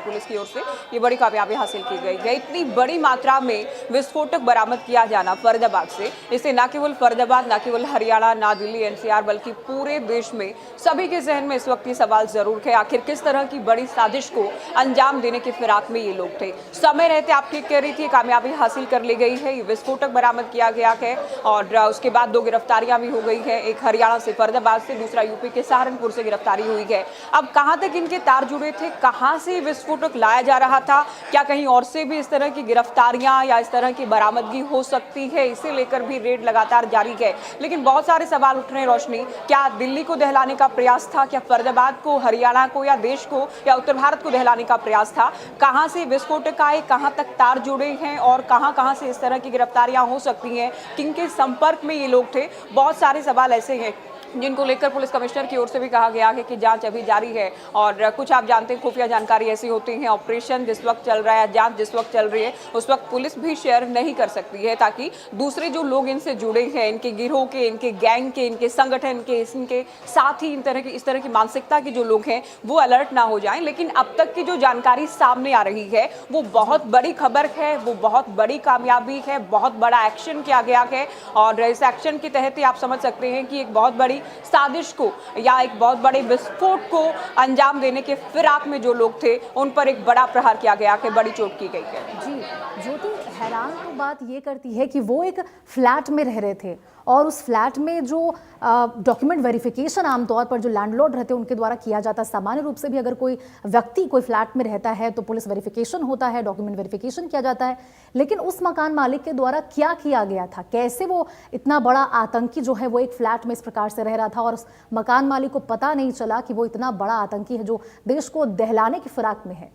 Police की ओर से ये बड़ी कामयाबी हासिल की गई है। इतनी बड़ी मात्रा में विस्फोटक बरामद किया जाना फरीदाबाद से, इससे न केवल फरीदाबाद, न केवल हरियाणा, ना दिल्ली एनसीआर, बल्कि पूरे देश में सभी के जहन में इस वक्त ये सवाल जरूर है, आखिर किस तरह की बड़ी साजिश को अंजाम देने की फिराक में ये लोग थे। समय रहते आप ठीक कह रही थी, कामयाबी हासिल कर ली गई है, ये विस्फोटक बरामद किया गया है और उसके बाद 2 गिरफ्तारियां भी हो गई है। एक हरियाणा से फरीदाबाद से, दूसरा यूपी के सहारनपुर से गिरफ्तारी हुई है। अब कहां तक इनके तार जुड़े थे, कहां से विस्फोटक लाया जा रहा था, क्या कहीं और से भी इस तरह की गिरफ्तारियां या इस तरह की बरामदगी हो सकती है, इसे लेकर भी रेड लगातार जारी है। लेकिन बहुत सारे सवाल उठ रहे हैं रोशनी, क्या दिल्ली को दहलाने का प्रयास था, क्या फरीदाबाद को, हरियाणा को या देश को या उत्तर भारत को दहलाने का प्रयास था, कहां से विस्फोटक आए, कहां तक तार जुड़े हैं और कहां कहां से इस तरह की गिरफ्तारियां हो सकती हैं, किनके संपर्क में ये लोग थे। बहुत सारे सवाल ऐसे हैं जिनको लेकर पुलिस कमिश्नर की ओर से भी कहा गया है कि जांच अभी जारी है और कुछ आप जानते हैं खुफिया जानकारी ऐसी होती है, ऑपरेशन जिस वक्त चल रहा है, जांच जिस वक्त चल रही है, उस वक्त पुलिस भी शेयर नहीं कर सकती है ताकि दूसरे जो लोग इनसे जुड़े हैं, इनके गिरोह के, इनके गैंग के, इनके संगठन के, इनके साथ ही इस तरह की मानसिकता के जो लोग हैं वो अलर्ट ना हो जाएं। लेकिन अब तक की जो जानकारी सामने आ रही है वो बहुत बड़ी खबर है, वो बहुत बड़ी कामयाबी है, बहुत बड़ा एक्शन किया गया है और इस एक्शन के तहत ही आप समझ सकते हैं कि एक बहुत बड़ी साजिश को या एक बहुत बड़े विस्फोट को अंजाम देने के फिराक में जो लोग थे उन पर एक बड़ा प्रहार किया गया है, बड़ी चोट की गई है। जी ज्योति, हैरान तो बात ये करती है कि वो एक फ्लैट में रह रहे थे और उस फ्लैट में जो डॉक्यूमेंट वेरिफिकेशन आमतौर पर जो लैंडलॉर्ड रहते हैं उनके द्वारा किया जाता है। सामान्य रूप से भी अगर कोई व्यक्ति कोई फ्लैट में रहता है तो पुलिस वेरिफिकेशन होता है, डॉक्यूमेंट वेरिफिकेशन किया जाता है, लेकिन उस मकान मालिक के द्वारा क्या किया गया था, कैसे वो इतना बड़ा आतंकी जो है वो एक फ्लैट में इस प्रकार से रह रहा था और उस मकान मालिक को पता नहीं चला कि वो इतना बड़ा आतंकी है जो देश को दहलाने की फिराक में है।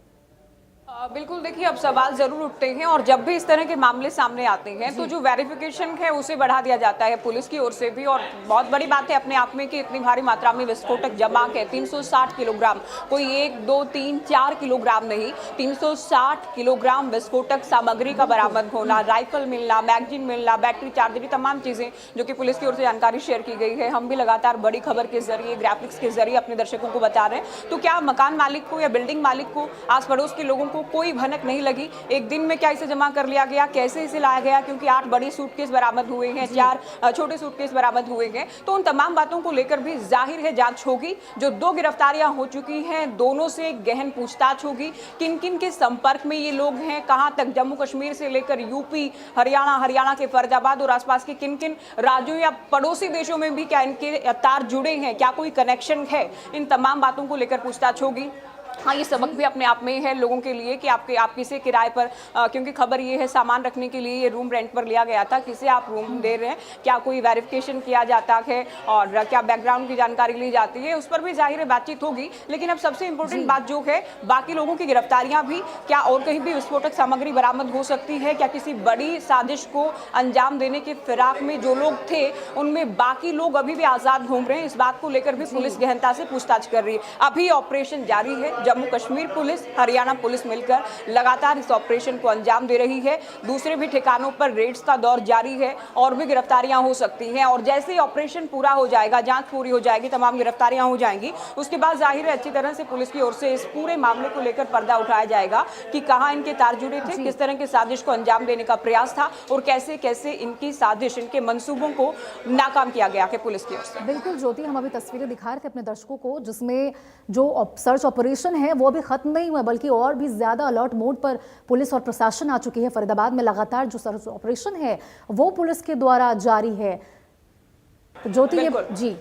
बिल्कुल, देखिए अब सवाल जरूर उठते हैं और जब भी इस तरह के मामले सामने आते हैं तो जो वेरिफिकेशन है उसे बढ़ा दिया जाता है पुलिस की ओर से भी। और बहुत बड़ी बात है अपने आप में कि इतनी भारी मात्रा में विस्फोटक जमा है, 360 किलोग्राम, कोई 1, 2, 3, 4 किलोग्राम नहीं, 360 किलोग्राम विस्फोटक सामग्री का बरामद होना, राइफल मिलना, मैगजीन मिलना, बैटरी चार्जर, तमाम चीजें जो कि पुलिस की ओर से जानकारी शेयर की गई है। हम भी लगातार बड़ी खबर के जरिए, ग्राफिक्स के जरिए अपने दर्शकों को बता रहे हैं। तो क्या मकान मालिक को या बिल्डिंग मालिक को, आस पड़ोस के लोगों को कोई भनक नहीं लगी? एक दिन में क्या इसे जमा कर लिया गया, कैसे इसे लाया गया? क्योंकि 8 बड़ी सूटकेस बरामद हुए हैं, 4 छोटे सूटकेस बरामद हुए हैं, तो उन तमाम बातों को लेकर भी जाहिर है जांच होगी। जो 2 गिरफ्तारियां हो चुकी हैं, दोनों से गहन पूछताछ होगी। किन किन के संपर्क में ये लोग हैं, कहां तक, जम्मू कश्मीर से लेकर यूपी, हरियाणा के फरीदाबाद और आसपास के किन किन राज्यों या पड़ोसी देशों में भी क्या इनके तार जुड़े हैं, क्या कोई कनेक्शन है, इन तमाम बातों को लेकर पूछताछ होगी। हाँ, ये सबक भी अपने आप में है लोगों के लिए कि आप किसे किराए पर, क्योंकि खबर ये है सामान रखने के लिए ये रूम रेंट पर लिया गया था, किसे आप रूम दे रहे हैं, क्या कोई वेरिफिकेशन किया जाता है और क्या बैकग्राउंड की जानकारी ली जाती है, उस पर भी जाहिर है बातचीत होगी। लेकिन अब सबसे इंपॉर्टेंट बात जो है, बाकी लोगों की गिरफ्तारियां भी, क्या और कहीं भी विस्फोटक सामग्री बरामद हो सकती है, क्या किसी बड़ी साजिश को अंजाम देने के फिराक में जो लोग थे उनमें बाकी लोग अभी भी आजाद घूम रहे हैं, इस बात को लेकर भी पुलिस गहनता से पूछताछ कर रही है। अभी ऑपरेशन जारी है, जम्मू कश्मीर पुलिस, हरियाणा पुलिस मिलकर लगातार इस ऑपरेशन को अंजाम दे रही है। दूसरे भी ठिकानों पर रेड्स का दौर जारी है और भी गिरफ्तारियां हो सकती हैं और जैसे ही ऑपरेशन पूरा हो जाएगा, जांच पूरी हो जाएगी, तमाम गिरफ्तारियां हो जाएंगी, उसके बाद जाहिर है अच्छी तरह से पुलिस की ओर से इस पूरे मामले को लेकर पर्दा उठाया जाएगा कि कहां इनके तार जुड़े थे, किस तरह की साजिश को अंजाम देने का प्रयास था और कैसे कैसे इनकी साजिश, इनके मंसूबों को नाकाम किया गया है पुलिस की ओर से। बिल्कुल ज्योति, हम अभी तस्वीरें दिखा रहे थे अपने दर्शकों को जिसमें जो सर्च ऑपरेशन है वो अभी खत्म नहीं हुआ, बल्कि और भी ज्यादा अलर्ट मोड पर पुलिस और प्रशासन आ चुकी है। फरीदाबाद में लगातार जो सर्च ऑपरेशन है वो पुलिस के द्वारा जारी है। ज्योति, ये जी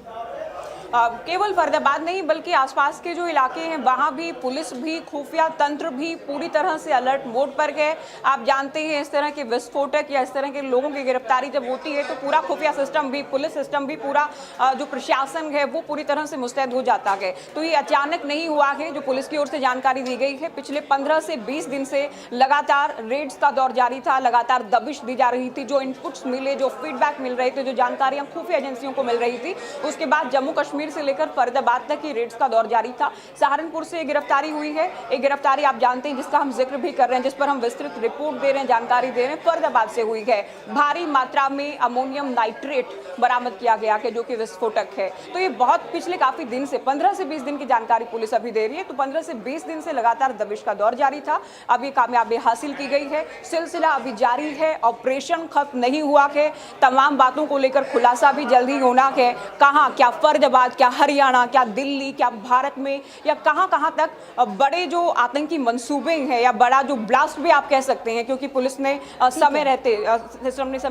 केवल फरीदाबाद नहीं बल्कि आसपास के जो इलाके हैं वहां भी पुलिस भी, खुफिया तंत्र भी पूरी तरह से अलर्ट मोड पर है। आप जानते हैं इस तरह के विस्फोटक या इस तरह के लोगों की गिरफ्तारी जब होती है तो पूरा खुफिया सिस्टम भी, पुलिस सिस्टम भी, पूरा जो प्रशासन है वो पूरी तरह से मुस्तैद हो जाता है। तो ये अचानक नहीं हुआ है, जो पुलिस की ओर से जानकारी दी गई है पिछले 15 से 20 दिन से लगातार रेड्स का दौर जारी था, लगातार दबिश दी जा रही थी, जो इनपुट्स मिले, जो फीडबैक मिल रहे थे, जो जानकारियां खुफिया एजेंसियों को मिल रही थी, उसके बाद जम्मू कश्मीर कश्मीर से लेकर फरीदाबाद तक की रेड्स का दौर जारी था। सहारनपुर से गिरफ्तारी हुई है, एक गिरफ्तारी आप जानते हैं जिसका हम जिक्र भी कर रहे हैं, जिस पर हम विस्तृत रिपोर्ट दे रहे हैं, जानकारी दे रहे हैं। फरीदाबाद से हुई है, भारी मात्रा में अमोनियम नाइट्रेट बरामद किया गया है जो कि विस्फोटक है। तो ये बहुत पिछले काफी दिन से 15 से 20 दिन की जानकारी पुलिस अभी दे रही है। तो 15 से 20 दिन से लगातार दबिश का दौर जारी था, अब ये कामयाबी हासिल की गई है। सिलसिला अभी जारी है, ऑपरेशन खत्म नहीं हुआ है, तमाम बातों को लेकर खुलासा भी जल्दी होना है। कहां, क्या फरीदाबाद, क्या हरियाणा, क्या दिल्ली, क्या भारत में, या कहां तक बड़े जो आतंकी मंसूबे हैं या बड़ा जो ब्लास्ट भी आप कह सकते हैं, क्योंकि पुलिस ने समय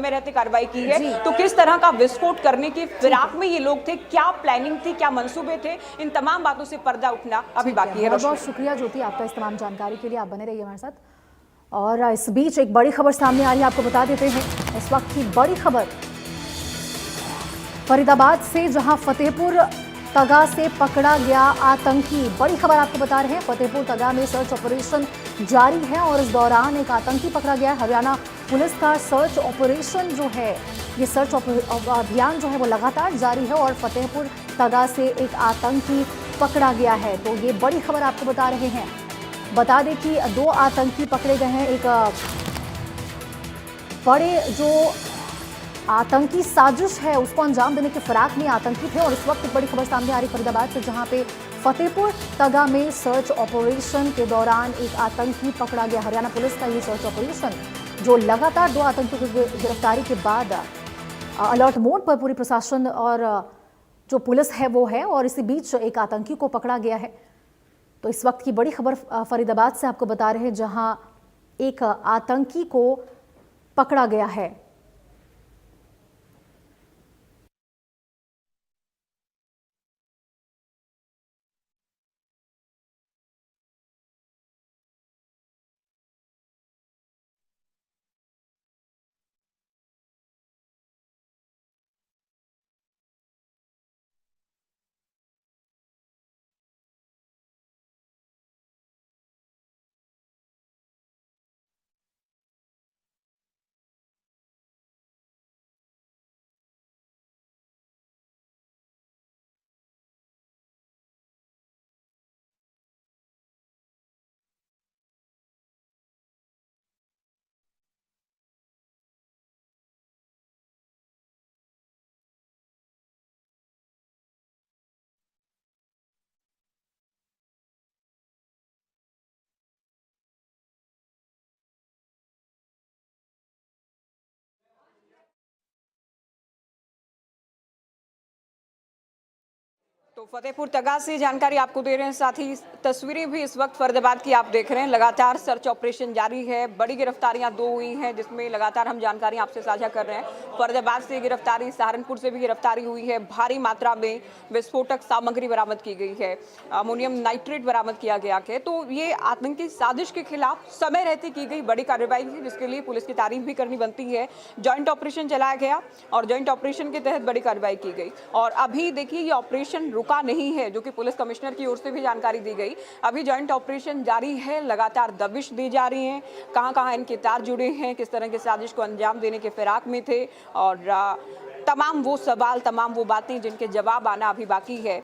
रहते कार्रवाई की है। तो किस तरह का विस्फोट करने की फिराक में ये लोग थे, क्या प्लानिंग थी, क्या मंसूबे थे, इन तमाम बातों से पर्दा उठना अभी बाकी है। बहुत बहुत शुक्रिया ज्योति आपका इस तमाम जानकारी के लिए, आप बने रहिए हमारे साथ। और इस बीच एक बड़ी खबर सामने आ रही है, आपको बता देते हैं इस वक्त की बड़ी खबर फरीदाबाद से, जहां फतेहपुर तगा से पकड़ा गया आतंकी। बड़ी खबर आपको बता रहे हैं, फतेहपुर तगा में सर्च ऑपरेशन जारी है और इस दौरान एक आतंकी पकड़ा गया है। हरियाणा पुलिस का सर्च ऑपरेशन जो है, ये सर्च अभियान जो है वो लगातार जारी है और फतेहपुर तगा से एक आतंकी पकड़ा गया है। तो ये बड़ी खबर आपको बता रहे हैं। बता दें कि 2 आतंकी पकड़े गए हैं। एक बड़े जो आतंकी साजिश है उसको अंजाम देने के फिराक में आतंकी थे। और इस वक्त एक बड़ी खबर सामने आ रही फरीदाबाद से, जहां पे फतेहपुर तगा में सर्च ऑपरेशन के दौरान एक आतंकी पकड़ा गया। हरियाणा पुलिस का ये सर्च ऑपरेशन जो लगातार 2 आतंकियों की गिरफ्तारी के बाद अलर्ट मोड पर पूरी प्रशासन और जो पुलिस है वो है, और इसी बीच एक आतंकी को पकड़ा गया है। तो इस वक्त की बड़ी खबर फरीदाबाद से आपको बता रहे हैं, जहां एक आतंकी को पकड़ा गया है। तो फतेहपुर तगा से जानकारी आपको दे रहे हैं, साथ ही तस्वीरें भी इस वक्त फरीदाबाद की आप देख रहे हैं। लगातार सर्च ऑपरेशन जारी है, बड़ी गिरफ्तारियां 2 हुई हैं जिसमें लगातार हम जानकारी आपसे साझा कर रहे हैं। फरीदाबाद से गिरफ्तारी, सहारनपुर से भी गिरफ्तारी हुई है। भारी मात्रा में विस्फोटक सामग्री बरामद की गई है, अमोनियम नाइट्रेट बरामद किया गया है। तो ये आतंकी साजिश के खिलाफ समय रहते की गई बड़ी कार्रवाई है, जिसके लिए पुलिस की तारीफ भी करनी बनती है। ज्वाइंट ऑपरेशन चलाया गया और ज्वाइंट ऑपरेशन के तहत बड़ी कार्रवाई की गई। और अभी देखिए ये ऑपरेशन रुका नहीं है, जो कि पुलिस कमिश्नर की ओर से भी जानकारी दी गई। अभी ज्वाइंट ऑपरेशन जारी है, लगातार दबिश दी जा रही है, कहां इनके तार जुड़े हैं, किस तरह की साजिश को अंजाम देने के फिराक में थे, और तमाम वो सवाल, तमाम वो बातें जिनके जवाब आना अभी बाकी है।